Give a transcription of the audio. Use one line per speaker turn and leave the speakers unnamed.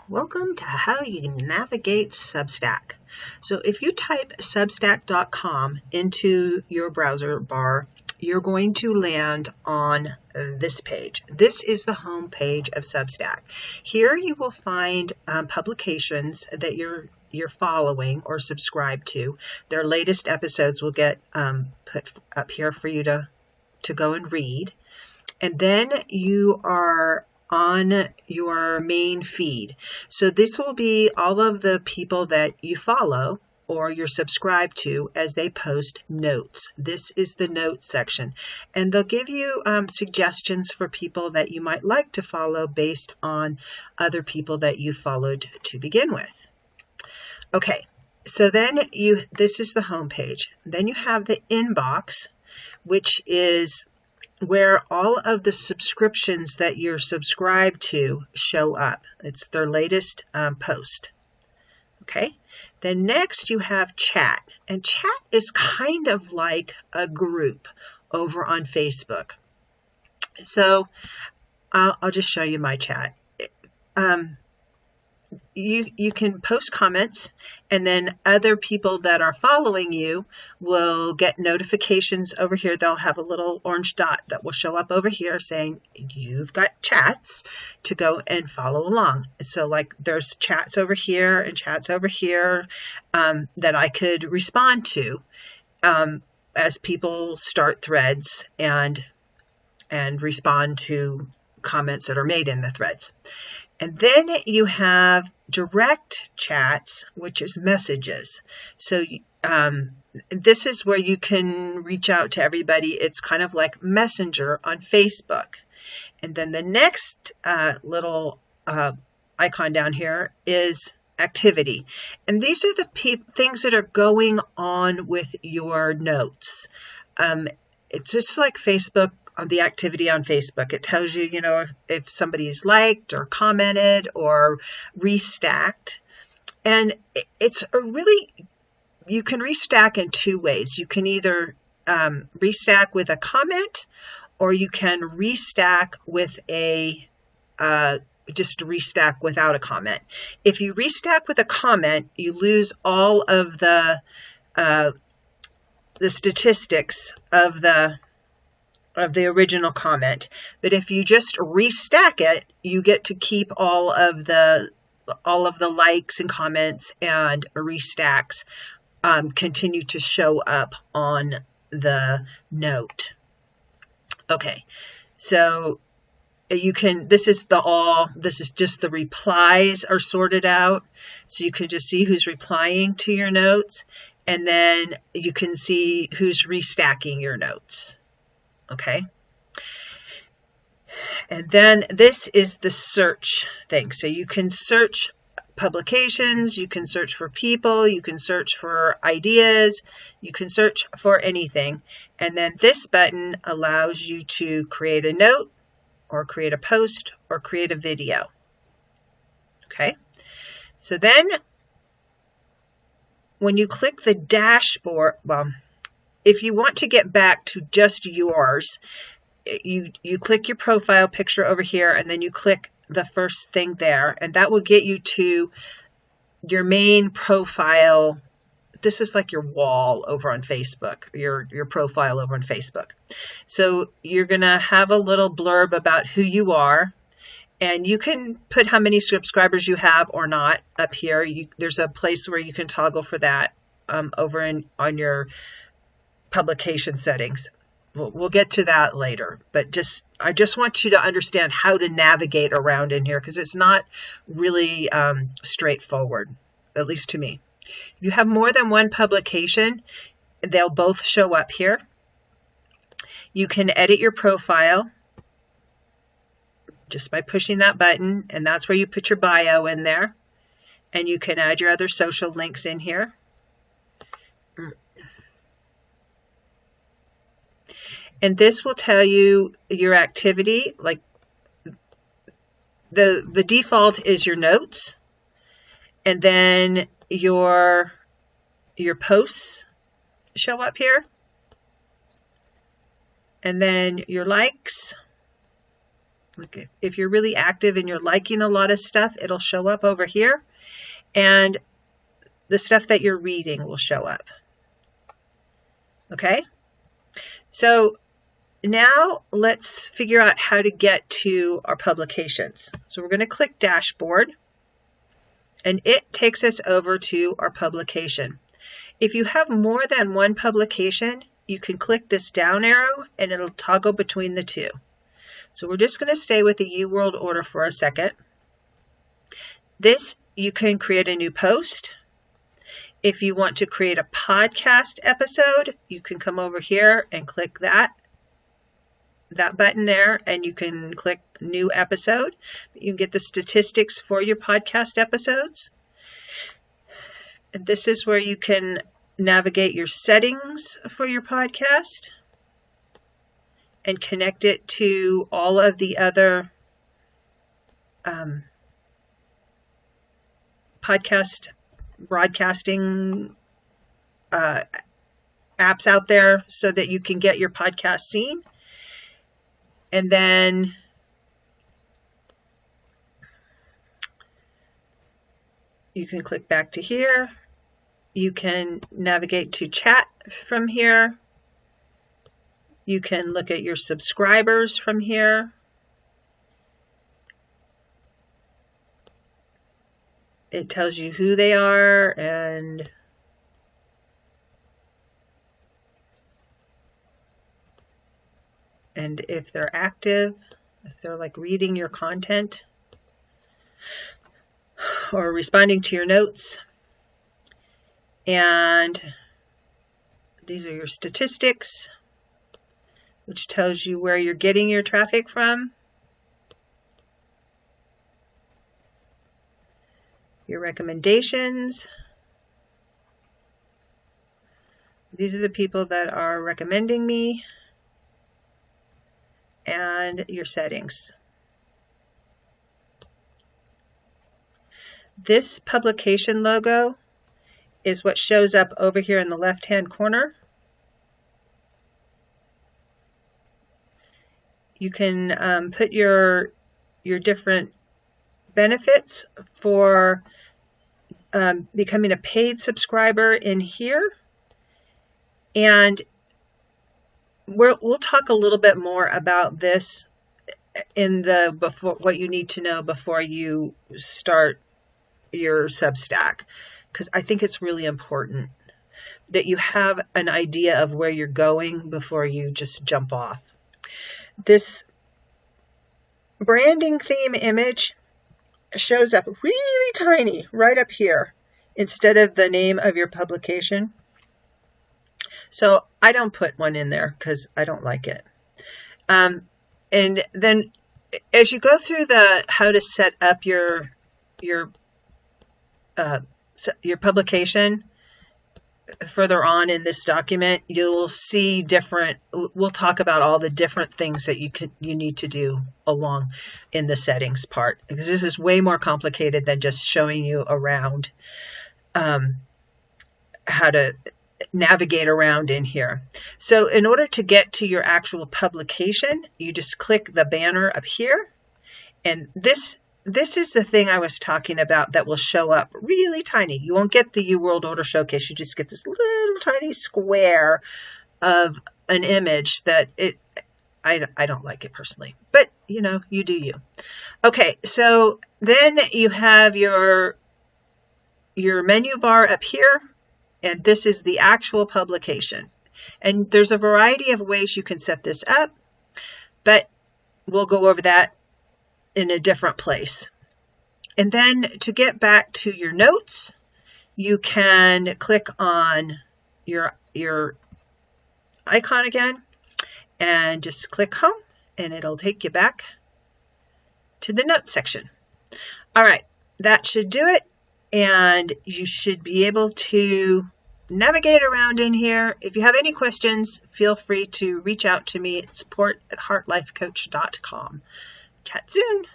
Welcome to how you navigate Substack. So if you type substack.com into your browser bar, you're going to land on this page. This is the home page of Substack. Here you will find publications that you're following or subscribed to. Their latest episodes will get put up here for you to go and read. And then you are on your main feed. So this will be all of the people that you follow or you're subscribed to as they post notes. This is the notes section. And they'll give you suggestions for people that you might like to follow based on other people that you followed to begin with. Okay, so then this is the home page. Then you have the inbox, which is where all of the subscriptions that you're subscribed to show up. It's their latest post. Okay. Then next you have chat. And chat is kind of like a group over on Facebook. So I'll just show you my chat. You can post comments, and then other people that are following you will get notifications over here. They'll have a little orange dot that will show up over here saying you've got chats to go and follow along. So like there's chats over here and chats over here that I could respond to as people start threads and respond to comments that are made in the threads. And then you have direct chats, which is messages. So this is where you can reach out to everybody. It's kind of like Messenger on Facebook. And then the next little icon down here is activity. And these are the things that are going on with your notes. It's just like Facebook. On the activity on Facebook, it tells you, if somebody's liked or commented or restacked. And it's you can restack in two ways. You can either restack with a comment, or you can restack with just restack without a comment. If you restack with a comment, you lose all of the statistics of the original comment. But if you just restack it, you get to keep all of the likes and comments, and restacks continue to show up on the note. Okay, so this is just the replies are sorted out, so you can just see who's replying to your notes, and then you can see who's restacking your notes. Okay. And then this is the search thing. So you can search publications, you can search for people, you can search for ideas, you can search for anything. And then this button allows you to create a note, or create a post, or create a video. Okay. So then when you click the dashboard, if you want to get back to just yours, you click your profile picture over here, and then you click the first thing there, and that will get you to your main profile. This is like your wall over on Facebook, your profile over on Facebook. So you're going to have a little blurb about who you are, and you can put how many subscribers you have or not up here. There's a place where you can toggle for that over on your publication settings. We'll get to that later, but I just want you to understand how to navigate around in here, because it's not really straightforward, at least to me. If you have more than one publication, they'll both show up here. You can edit your profile just by pushing that button, and that's where you put your bio in there, and you can add your other social links in here. And this will tell you your activity. Like the default is your notes, and then your posts show up here, and then your likes, Like if you're really active and you're liking a lot of stuff, it'll show up over here. And the stuff that you're reading will show up. Okay? So now let's figure out how to get to our publications. So we're going to click Dashboard, and it takes us over to our publication. If you have more than one publication, you can click this down arrow and it'll toggle between the two. So we're just going to stay with the UWorld order for a second. This, you can create a new post. If you want to create a podcast episode, you can come over here and click that button there, and you can click new episode. You can get the statistics for your podcast episodes. And this is where you can navigate your settings for your podcast and connect it to all of the other podcast broadcasting apps out there so that you can get your podcast seen. And then you can click back to here. You can navigate to chat from here. You can look at your subscribers from here. It tells you who they are and if they're active, if they're like reading your content or responding to your notes. And these are your statistics, which tells you where you're getting your traffic from. Your recommendations. These are the people that are recommending me. And your settings. This publication logo is what shows up over here in the left-hand corner. You can put your different benefits for becoming a paid subscriber in here. And we'll talk a little bit more about this in the before what you need to know before you start your Substack, because I think it's really important that you have an idea of where you're going before you just jump off. This branding theme image shows up really tiny right up here instead of the name of your publication. So I don't put one in there because I don't like it. And then as you go through the how to set up your publication further on in this document, you'll see we'll talk about all the different things that you need to do along in the settings part, because this is way more complicated than just showing you around how to navigate around in here. So in order to get to your actual publication, you just click the banner up here. And this is the thing I was talking about that will show up really tiny. You won't get the UWorld Order Showcase. You just get this little tiny square of an image that I don't like it personally. But, you know, you do you. Okay, so then you have your menu bar up here. And this is the actual publication. And there's a variety of ways you can set this up, but we'll go over that in a different place. And then to get back to your notes, you can click on your icon again and just click home, and it'll take you back to the notes section. All right, that should do it. And you should be able to navigate around in here. If you have any questions, feel free to reach out to me at support@heartlifecoach.com. Chat soon.